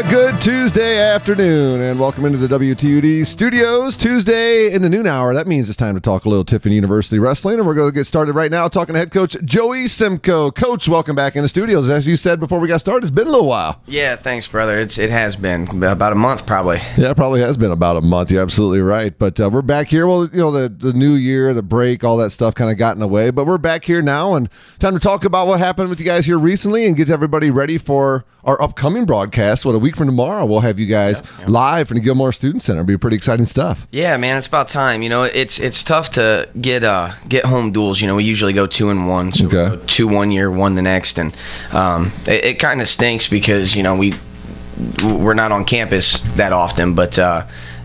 Good Tuesday afternoon, and welcome into the WTUD studios. Tuesday in the noon hour. That means it's time to talk a little Tiffin University wrestling, and we're going to get started right now talking to head coach Joey Simcoe. Coach, welcome back in the studios. As you said before we got started, it's been a little while. Yeah, thanks, brother. It has been about a month, probably. Yeah, it probably has been about a month. You're absolutely right. But we're back here. Well, you know, the new year, the break, all that stuff kind of got in the way. But we're back here now, and time to talk about what happened with you guys here recently and get everybody ready for our upcoming broadcast. What, a week from tomorrow, we'll have you guys live from the Gilmore Student Center. It'll be pretty exciting stuff. Yeah, man, it's about time. You know, it's tough to get home duels. You know, we usually go 2-1, so we go 2 1 year, 1 the next, and it kind of stinks because, you know, we're not on campus that often, but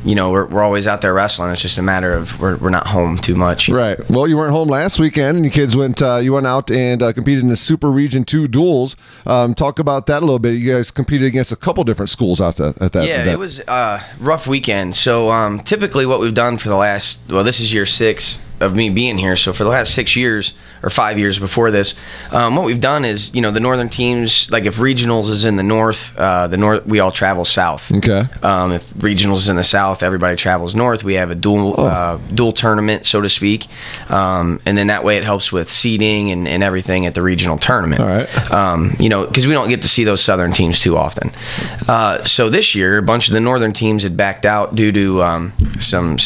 you know, we're always out there wrestling. It's just a matter of we're not home too much. Right. Well, you weren't home last weekend, and you kids went out and competed in the Super Region 2 duels. Talk about that a little bit. You guys competed against a couple different schools at that. Yeah, it was a rough weekend. So typically what we've done for the last, this is year 6 of me being here. So for the last 6 years or 5 years before this, what we've done is, you know, the northern teams, like if regionals is in the north, we all travel south. Okay. If regionals is in the south, everybody travels north. We have a dual tournament, so to speak, and then that way it helps with seeding and everything at the regional tournament. All right. You know, because we don't get to see those southern teams too often. So this year, a bunch of the northern teams had backed out due to some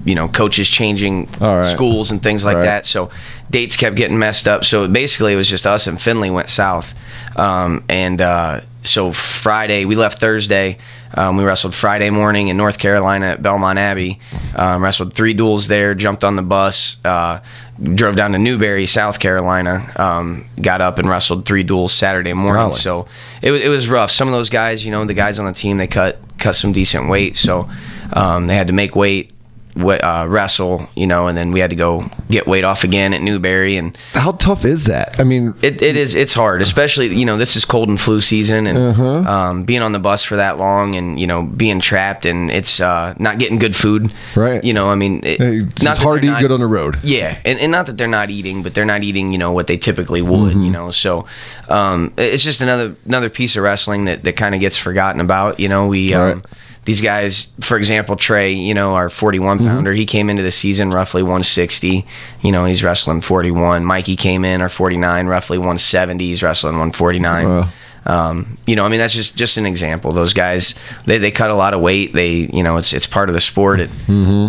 you know, coaches changing schools and things like that. So dates kept getting messed up. So basically it was just us and Finley went south. So Friday, we left Thursday. We wrestled Friday morning in North Carolina at Belmont Abbey. Wrestled 3 duels there, jumped on the bus, drove down to Newberry, South Carolina, got up and wrestled 3 duels Saturday morning. Really? So it was rough. Some of those guys, you know, the guys on the team, they cut some decent weight. So they had to make weight, wrestle, you know, and then we had to go get weight off again at Newberry. And how tough is that? I mean, it's hard, especially, you know, this is cold and flu season, and being on the bus for that long, and, you know, being trapped, and it's not getting good food, right? You know, I mean, it's hard to eat good on the road. Yeah, and not that they're not eating, but they're not eating, you know, what they typically would, you know. So it's just another piece of wrestling that kind of gets forgotten about. You know, these guys, for example, Trey, you know, our 41-pounder, he came into the season roughly 160. You know, he's wrestling 41. Mikey came in, our 49, roughly 170. He's wrestling 149. You know, I mean, that's just an example. Those guys, they cut a lot of weight. You know, it's part of the sport. It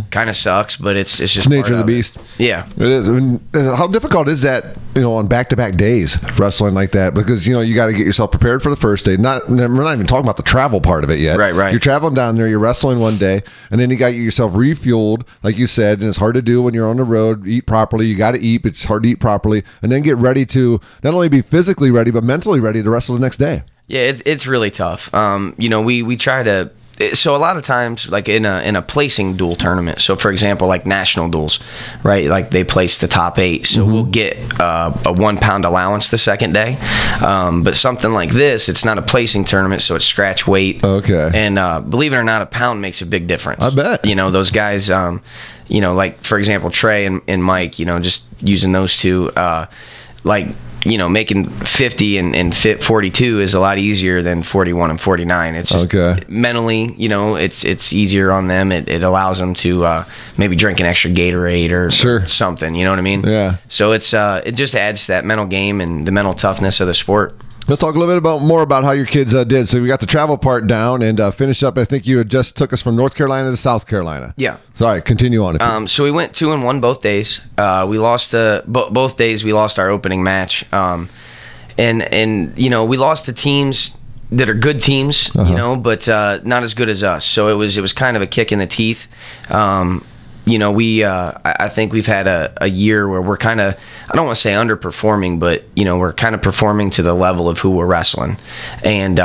kind of sucks, but it's just it's nature of the beast. Yeah, it is. I mean, how difficult is that, you know, on back-to-back days wrestling like that? Because, you know, you got to get yourself prepared for the first day. We're not even talking about the travel part of it yet. Right. You're traveling down there, you're wrestling one day, and then you got yourself refueled, like you said, and it's hard to do when you're on the road. Eat properly. You got to eat, but it's hard to eat properly, and then get ready to not only be physically ready, but mentally ready to wrestle the next day. Yeah, it's really tough. You know, we try to. So a lot of times, like in a placing duel tournament. So for example, like national duels, right? Like they place the top 8, so we'll get a 1 pound allowance the second day. But something like this, it's not a placing tournament, so it's scratch weight. Okay. And believe it or not, a pound makes a big difference. I bet. You know, those guys. You know, like for example, Trey and Mike. You know, just using those two. Like, you know, making 50 and fit 42 is a lot easier than 41 and 49. It's just mentally, you know, it's easier on them. It allows them to maybe drink an extra Gatorade or something. You know what I mean? Yeah. So it just adds to that mental game and the mental toughness of the sport. Let's talk a little bit more about how your kids did. So we got the travel part down and finished up. I think you had just took us from North Carolina to South Carolina. Yeah. All right, continue on. So we went 2-1 both days. We lost both days. We lost our opening match, and you know, we lost to teams that are good teams, you know, but not as good as us. So it was kind of a kick in the teeth. You know, I think we've had a year where we're kind of, I don't want to say underperforming, but, you know, we're kind of performing to the level of who we're wrestling. And,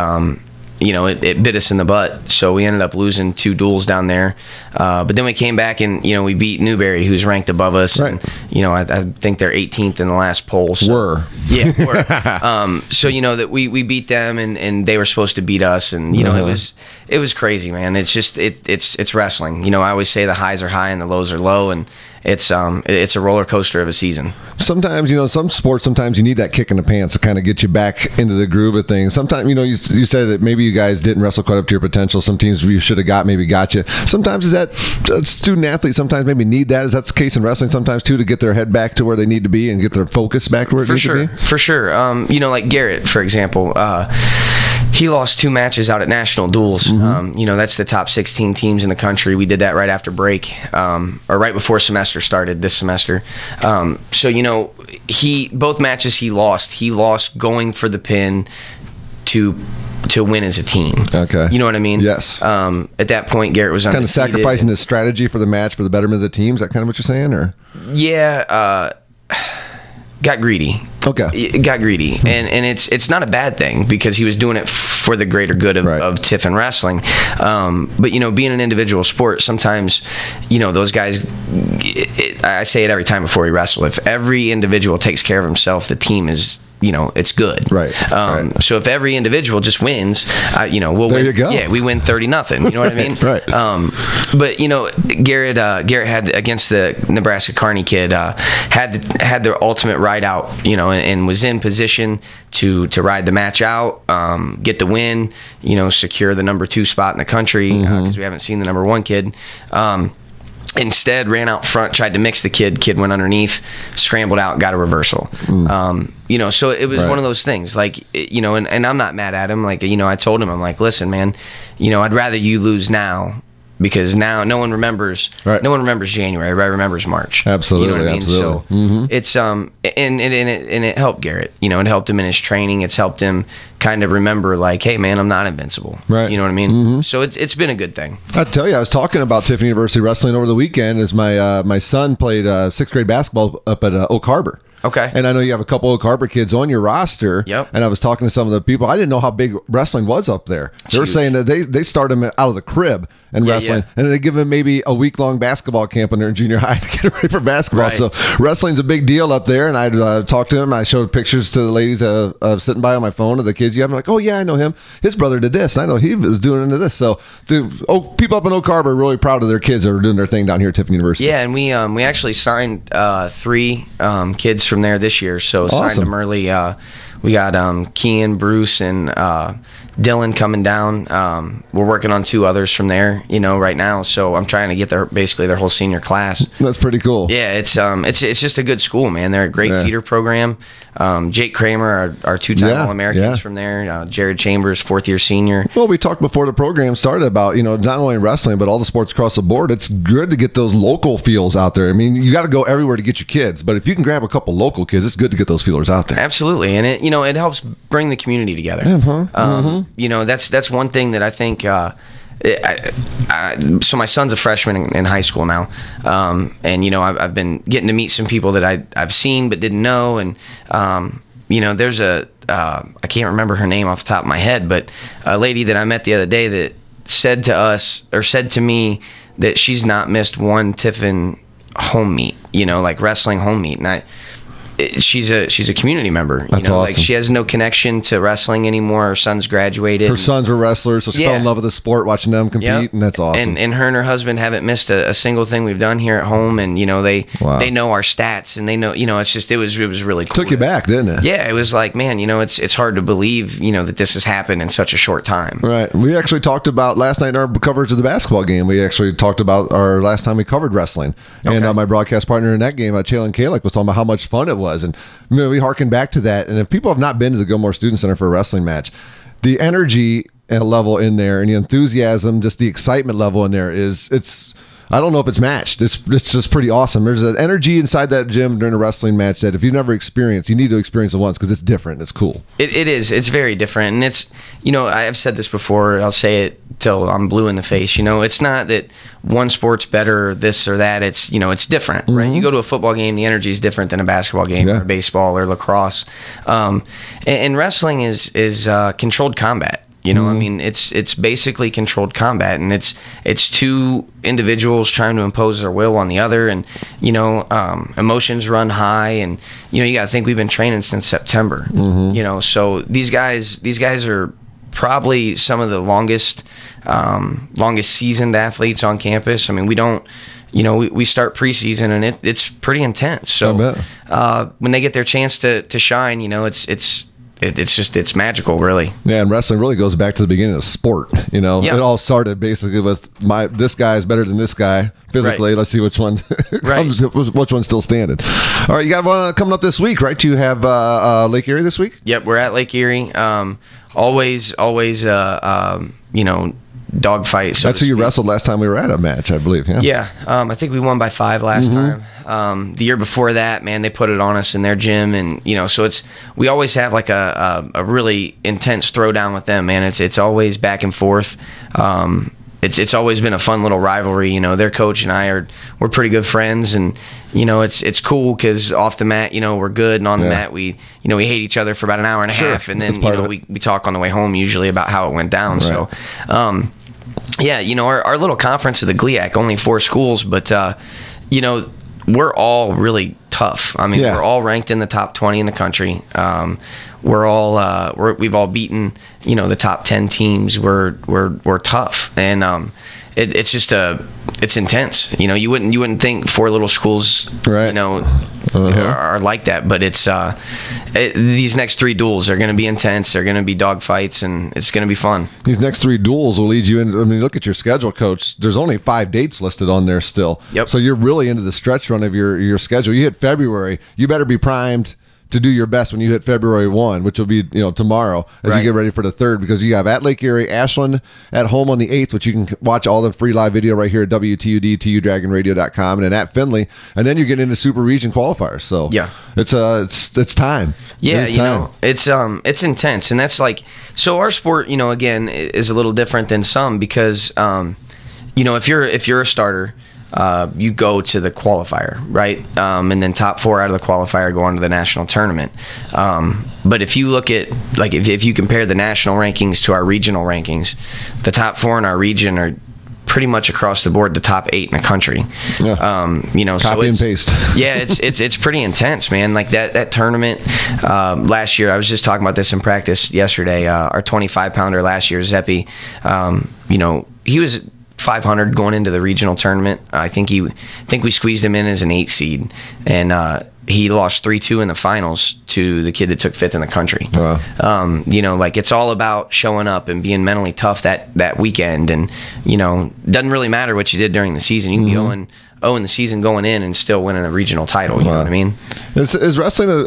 you know, it bit us in the butt. So we ended up losing 2 duels down there. But then we came back and, you know, we beat Newberry, who's ranked above us. Right. And, you know, I think they're 18th in the last poll. So, were. So, you know, that we beat them and they were supposed to beat us. And, you know, it was crazy, man. It's just, it's wrestling. You know, I always say the highs are high and the lows are low. And it's a roller coaster of a season. Sometimes, some sports, sometimes you need that kick in the pants to kind of get you back into the groove of things. Sometimes, you said that maybe you guys didn't wrestle quite up to your potential. Some teams you should have got maybe got you. Sometimes is that student athletes sometimes maybe need that. Is that the case in wrestling sometimes too, to get their head back to where they need to be and get their focus back where it needs to be? For sure. Like Garrett, for example, he lost 2 matches out at national duels. That's the top 16 teams in the country. We did that right after break, or right before semester started this semester. Both matches he lost going for the pin to win as a team. Okay. You know what I mean? Yes. At that point, Garrett was kind of sacrificing his strategy for the match for the betterment of the team. Is that kind of what you're saying, or? Yeah. Got greedy. Okay. It got greedy, and it's not a bad thing because he was doing it for the greater good of Tiffin wrestling. But being an individual sport, sometimes those guys. I say it every time before we wrestle. If every individual takes care of himself, the team is. It's good. Right. So if every individual just wins, we'll there win. You go. Yeah, we win 30-0. You know what I mean? Right. But Garrett had against the Nebraska Kearney kid had the ultimate ride out. And was in position to ride the match out, get the win. Secure the number 2 spot in the country because we haven't seen the number 1 kid. Instead, ran out front, tried to mix the kid. Kid went underneath, scrambled out, got a reversal. So it was one of those things. Like, and I'm not mad at him. Like, I told him, I'm like, listen, man, I'd rather you lose now because now no one remembers. Right. No one remembers January. Everybody remembers March. Absolutely. You know what I mean? Absolutely. So it's and it helped Garrett. It helped him in his training. It's helped him kind of remember, like, hey, man, I'm not invincible. Right. You know what I mean? So it's been a good thing. I tell you, I was talking about Tiffin University wrestling over the weekend as my son played 6th grade basketball up at Oak Harbor. Okay. And I know you have a couple of Harbor kids on your roster. Yep. And I was talking to some of the people. I didn't know how big wrestling was up there. They were saying that they start them out of the crib and wrestling, and then they give them maybe a week-long basketball camp when they're in junior high to get ready for basketball. Right. So wrestling's a big deal up there. And I talked to them. I showed pictures to the ladies sitting by on my phone of the kids you have. I'm like, oh, yeah, I know him. His brother did this. And I know he was doing into this. So people up in Oak Harbor are really proud of their kids that are doing their thing down here at Tiffin University. Yeah, and we actually signed 3 kids from there this year. So awesome. Signed them early. We got Kean, Bruce, and Dylan coming down. We're working on 2 others from there, right now. So I'm trying to get basically their whole senior class. That's pretty cool. Yeah, it's just a good school, man. They're a great feeder program. Jake Kramer, our 2-time All-Americans from there. Jared Chambers, 4th-year senior. Well, we talked before the program started about, not only wrestling, but all the sports across the board. It's good to get those local feels out there. I mean, you got to go everywhere to get your kids, but if you can grab a couple local kids, it's good to get those feelers out there. Absolutely, and it helps bring the community together. That's one thing that I think. So my son's a freshman in high school now, and I've been getting to meet some people that I've seen but didn't know, and there's I can't remember her name off the top of my head, but a lady that I met the other day that said to me that she's not missed one Tiffin home meet, like wrestling home meet, and she's a community member. That's awesome. Like she has no connection to wrestling anymore. Her son's graduated. Her sons were wrestlers, so she fell in love with the sport, watching them compete, and that's awesome. And her and her husband haven't missed a single thing we've done here at home, and they know our stats, and they know it's just it was really cool. Took you back, didn't it? Yeah, it was like, man, it's hard to believe that this has happened in such a short time. Right. We actually talked about last night in our coverage of the basketball game. We actually talked about our last time we covered wrestling, and my broadcast partner in that game, Chalon Kalick, was talking about how much fun it was, and we harken back to that. And if people have not been to the Gilmore Student Center for a wrestling match, the energy and level in there and the enthusiasm, just the excitement level in there it's I don't know if it's matched. It's just pretty awesome. There's an energy inside that gym during a wrestling match that if you've never experienced, you need to experience it once because it's different. It's cool. It is. It's very different. And it's, I've said this before. I'll say it till I'm blue in the face. It's not that one sport's better, this or that. It's, it's different, right? You go to a football game, the energy is different than a basketball game or baseball or lacrosse. And wrestling is controlled combat. I mean, it's basically controlled combat, and it's 2 individuals trying to impose their will on the other, and emotions run high, and you got to think we've been training since September. So these guys are probably some of the longest seasoned athletes on campus. I mean, we don't we start preseason, and it's pretty intense. So when they get their chance to shine, it's magical, really. Yeah, and wrestling really goes back to the beginning of sport. It all started basically with this guy is better than this guy physically. Let's see which one which one's still standing. All right, you got one coming up this week, right? You have Lake Erie this week? Yep, we're at Lake Erie. Always, dogfight. So that's who you wrestled last time we were at a match, I believe. Yeah. I think we won by 5 last time. The year before that, man, they put it on us in their gym, and so we always have like a really intense throwdown with them, man. It's always back and forth. It's always been a fun little rivalry. Their coach and we're pretty good friends, and it's cool because off the mat, we're good, and on the mat we hate each other for about an hour and a half, and then we talk on the way home usually about how it went down. Right. So our little conference of the GLIAC, only 4 schools, but we're all really tough. I mean, we're all ranked in the top 20 in the country. We've all beaten the top 10 teams. We're tough, and it's just it's intense. You wouldn't think 4 little schools are like that, but it's these next 3 duels are going to be intense. They're going to be dog fights, and it's going to be fun. These next 3 duels will lead you in. I mean, look at your schedule, Coach. There's only 5 dates listed on there still. Yep. So you're really into the stretch run of your schedule. You hit February. You better be primed to do your best when you hit February 1, which will be tomorrow as you get ready for the 3rd, because you have at Lake Erie, Ashland at home on the 8th, which you can watch all the free live video right here at WTUD, TUDragonradio.com, and then at Findlay, and then you get into Super Region qualifiers. So it's time. Yeah, it's intense, and that's like, so our sport, again, is a little different than some because if you're a starter, you go to the qualifier, right? And then top 4 out of the qualifier go on to the national tournament. But if you look at, like, if you compare the national rankings to our regional rankings, the top 4 in our region are pretty much across the board the top 8 in the country. Copy and paste. It's pretty intense, man. Like that tournament last year, I was just talking about this in practice yesterday. Our 25-pounder last year, Zeppi, he was 500 going into the regional tournament. I think we squeezed him in as an 8 seed, and he lost 3-2 in the finals to the kid that took 5th in the country. Wow. Like, it's all about showing up and being mentally tough that weekend, and doesn't really matter what you did during the season. You can be 0 the season going in and still winning a regional title. You know what I mean? Is wrestling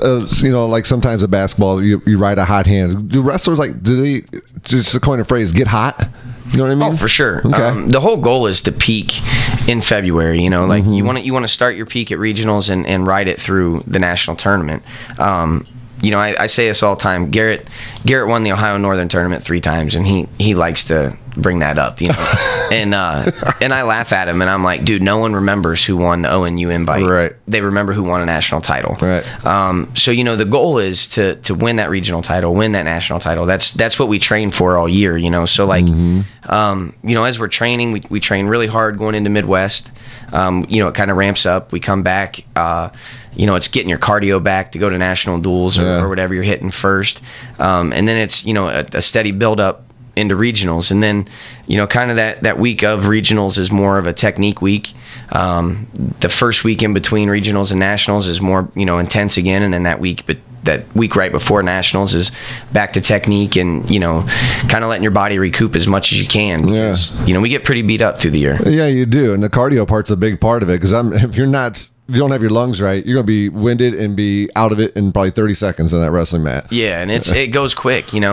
like sometimes a basketball, you ride a hot hand? Do wrestlers, do they, just to coin a phrase, get hot? You know what I mean? Oh, for sure. Okay. The whole goal is to peak in February. Like you want to start your peak at regionals and ride it through the national tournament. I say this all the time. Garrett won the Ohio Northern tournament 3 times, and he likes to bring that up, and I laugh at him, and I'm like, dude, no one remembers who won the ONU invite. Right. They remember who won a national title. Right. So the goal is to win that regional title, win that national title. That's what we train for all year. So like, as we're training, we train really hard going into Midwest. It kind of ramps up. We come back. It's getting your cardio back to go to national duels or whatever you're hitting first, and then it's a steady build up into regionals, and then kind of that week of regionals is more of a technique week. The first week in between regionals and nationals is more intense again, and then that week right before nationals is back to technique and kind of letting your body recoup as much as you can, because we get pretty beat up through the year. Yeah, you do, and the cardio part's a big part of it, because if you don't have your lungs right, you're going to be winded and be out of it in probably 30 seconds on that wrestling mat. Yeah, and it goes quick, 7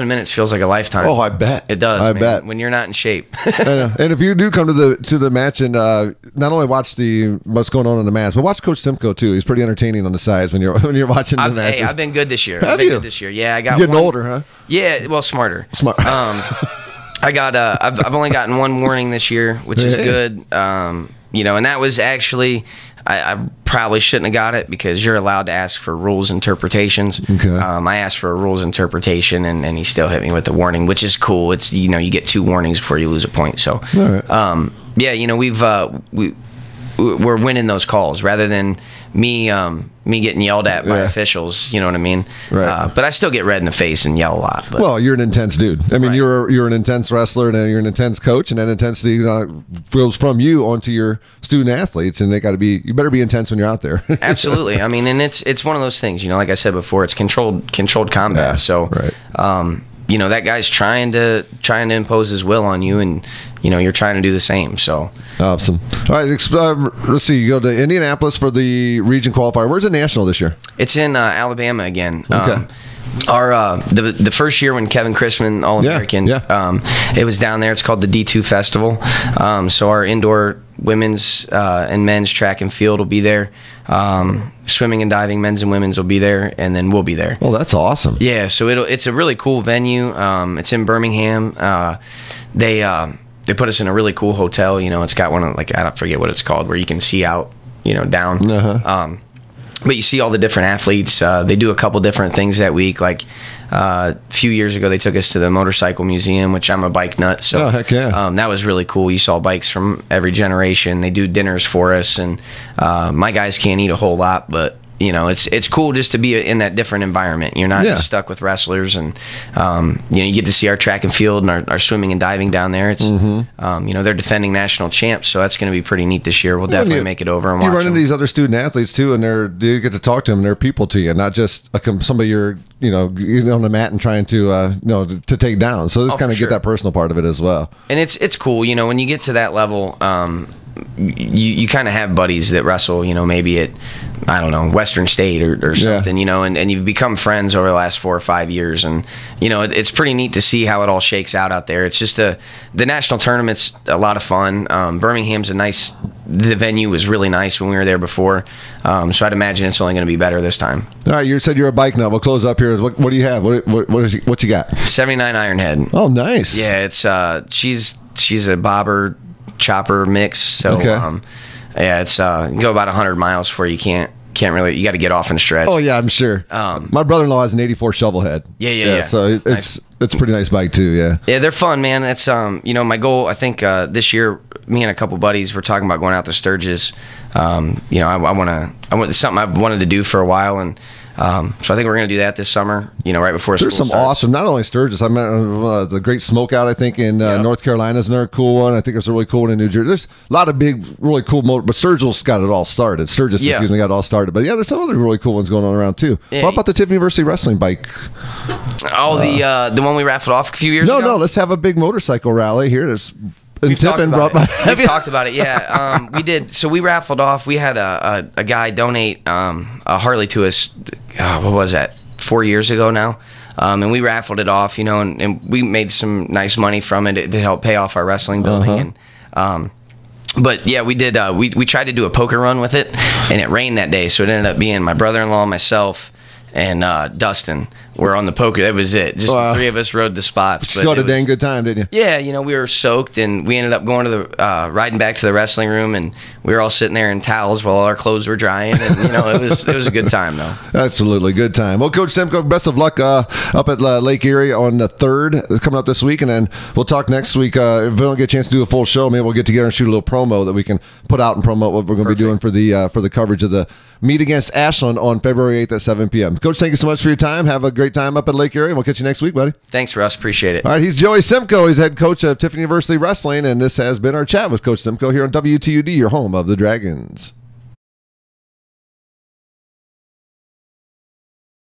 minutes feels like a lifetime. Oh, I bet. It does, I man, bet. when you're not in shape. And if you do come to the match and not only watch what's going on in the match, but watch Coach Simcoe too. He's pretty entertaining on the sides when you're watching the matches. Hey, I've been good this year. Have you? Yeah, I got You're getting older, huh? Yeah, well, smarter. Smart. I've only gotten 1 warning this year, which is good. And that was actually, I probably shouldn't have got it, because you're allowed to ask for rules interpretations. Okay. I asked for a rules interpretation, and he still hit me with a warning, which is cool. It's you get 2 warnings before you lose a point. So, all right. we're winning those calls rather than me getting yelled at by officials. You know what I mean? Right. But I still get red in the face and yell a lot. But. Well, you're an intense dude. I mean, you're an intense wrestler, and you're an intense coach, and that intensity flows from you onto your student athletes, and you better be intense when you're out there. Absolutely. I mean, and it's one of those things. Like I said before, it's controlled combat. Yeah, so. Right. That guy's trying to impose his will on you, and you're trying to do the same. So awesome. All right, let's see. You go to Indianapolis for the region qualifier. Where's the national this year? It's in Alabama again. Okay. Our the first year when Kevin Chrisman All-American, it was down there. It's called the D2 Festival. So our indoor women's and men's track and field will be there. Swimming and diving, men's and women's will be there, and then we'll be there. Oh, that's awesome. Yeah, so it's a really cool venue. It's in Birmingham. They put us in a really cool hotel. It's got one of, I don't forget what it's called, where you can see out, down. Uh-huh. But you see all the different athletes. They do a couple different things that week. A few years ago, they took us to the motorcycle museum, which I'm a bike nut. So heck yeah. That was really cool. You saw bikes from every generation. They do dinners for us, and my guys can't eat a whole lot, but it's cool just to be in that different environment. You're not just stuck with wrestlers, and you get to see our track and field and our swimming and diving down there. It's they're defending national champs, so that's going to be pretty neat this year. We'll definitely make it over and watch. You run them. into these other student athletes too, and you get to talk to them. And they're people to you, not just somebody you're on the mat and trying to to take down. So just kind of get that personal part of it as well. And it's cool. When you get to that level. You kind of have buddies that wrestle, maybe at, I don't know, Western State or something, and you've become friends over the last 4 or 5 years. And, it's pretty neat to see how it all shakes out there. It's just the national tournament's a lot of fun. Birmingham's the venue was really nice when we were there before. So I'd imagine it's only going to be better this time. All right, you said you're a bike nut. We'll close up here. What do you have? What you got? 79 Ironhead. Oh, nice. Yeah, it's she's a bobber chopper mix, so it's you can go about 100 miles before you can't really, you got to get off and stretch. Oh yeah, I'm sure. My brother-in-law has an 84 Shovelhead. Yeah. So it's a pretty nice bike too. Yeah, they're fun, man. It's my goal, I think this year, me and a couple buddies were talking about going out to Sturgis. I want something I've wanted to do for a while, and so I think we're going to do that this summer, right before school starts. There's some awesome, not only Sturgis, I meant the Great Smokeout, I think, in North Carolina is another cool one. I think it's a really cool one in New Jersey. There's a lot of big, really cool but Sturgis got it all started. Got it all started. But there's some other really cool ones going on around too. Yeah. What about the Tiffin University wrestling bike? Oh, the one we raffled off a few years ago? No, let's have a big motorcycle rally here. We've talked about it, yeah. We did. So we raffled off. We had a guy donate a Harley to us, what was that, 4 years ago now? And we raffled it off, and we made some nice money from it to help pay off our wrestling building. And but yeah, we did. We tried to do a poker run with it, and it rained that day, so it ended up being my brother-in-law, myself, and Dustin were on the poker. That was it. Just the three of us rode the spots. But you had a dang good time, didn't you? Yeah, we were soaked, and we ended up going to the riding back to the wrestling room, and we were all sitting there in towels while all our clothes were drying. And it was a good time though. Absolutely good time. Well, Coach Simcoe, best of luck up at Lake Erie on the 3rd coming up this week, and then we'll talk next week. If we don't get a chance to do a full show, maybe we'll get together and shoot a little promo that we can put out and promote what we're going to be doing for the coverage of the meet against Ashland on February 8th at 7 p.m. Coach, thank you so much for your time. Have a great time up at Lake Erie, and we'll catch you next week, buddy. Thanks, Russ. Appreciate it. All right, he's Joey Simcoe. He's head coach of Tiffin University Wrestling, and this has been our chat with Coach Simcoe here on WTUD, your home of the Dragons.